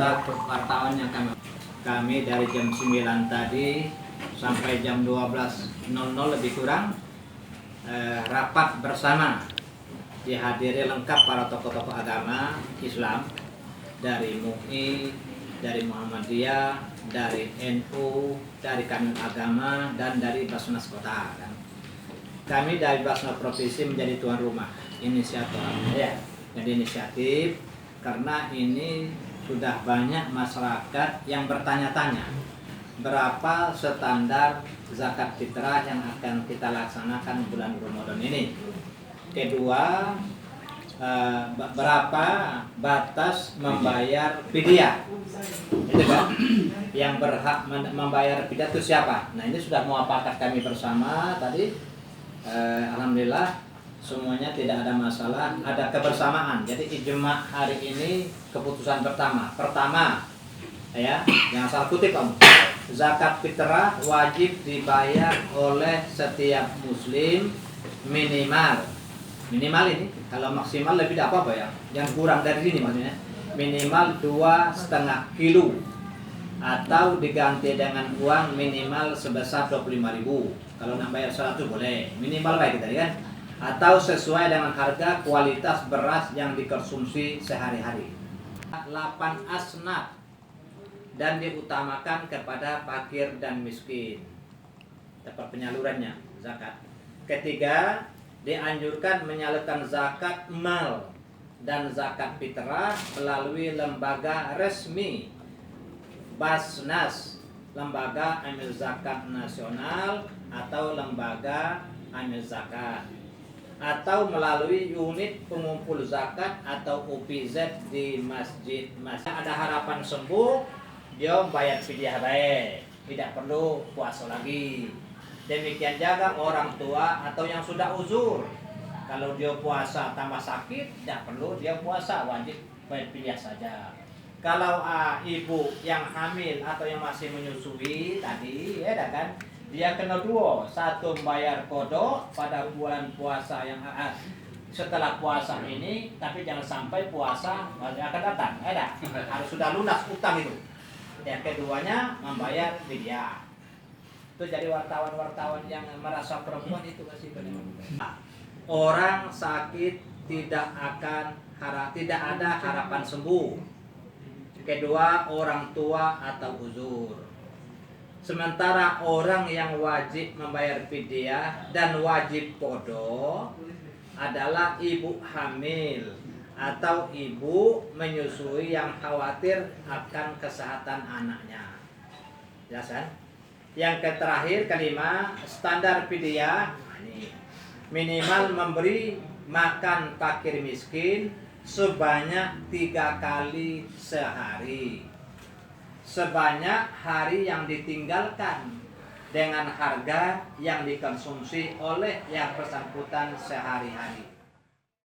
Itulah wartawan yang kami dari jam 9 tadi sampai jam 12.00 lebih kurang rapat bersama, dihadiri lengkap para tokoh-tokoh agama Islam dari MUI, dari Muhammadiyah, dari NU, dari Kanun Agama, dan dari Basnas Kota. Kami dari Basnas Provinsi menjadi tuan rumah inisiator, ya. Jadi inisiatif karena ini sudah banyak masyarakat yang bertanya-tanya berapa standar zakat fitrah yang akan kita laksanakan bulan Ramadan ini. Kedua, berapa batas membayar fidyah. Itu kan yang berhak membayar fidyah itu siapa? Nah, ini sudah muafakat kami bersama tadi. Alhamdulillah semuanya tidak ada masalah, ada kebersamaan. Jadi ijma hari ini keputusan pertama ya, jangan salah kutip kamu. Zakat fitrah wajib dibayar oleh setiap muslim minimal ini, kalau maksimal lebih tidak apa-apa ya. Yang kurang dari sini maksudnya minimal 2,5 kilo atau diganti dengan uang minimal sebesar 25.000. Kalau nak bayar 100 boleh, minimal baik tadi kan, atau sesuai dengan harga kualitas beras yang dikonsumsi sehari-hari. 8 asnaf dan diutamakan kepada fakir dan miskin dapat penyalurannya zakat. Ketiga, dianjurkan menyalurkan zakat mal dan zakat fitrah melalui lembaga resmi Basnas, lembaga amil zakat nasional atau lembaga amil zakat, atau melalui unit pengumpul zakat atau UPZ di masjid. Ada harapan sembuh, dia bayar fidyah baik, tidak perlu puasa lagi. Demikian juga orang tua atau yang sudah uzur, kalau dia puasa tambah sakit, tidak perlu dia puasa, wajib bayar fidyah saja. Kalau ibu yang hamil atau yang masih menyusui tadi, ya kan, dia kena dua, satu membayar kodok pada bulan puasa yang setelah puasa ini, tapi jangan sampai puasa akan datang, harus sudah lunas utang itu. Yang keduanya membayar fidyah. Itu jadi wartawan-wartawan yang merasa perempuan itu masih benar. Orang sakit tidak ada harapan sembuh. Kedua, orang tua atau uzur. Sementara orang yang wajib membayar fidyah dan wajib qada adalah ibu hamil atau ibu menyusui yang khawatir akan kesehatan anaknya. Jelas kan? Yang terakhir, kelima, standar fidyah minimal memberi makan fakir miskin sebanyak 3 kali sehari, sebanyak hari yang ditinggalkan dengan harga yang dikonsumsi oleh yang bersangkutan sehari-hari.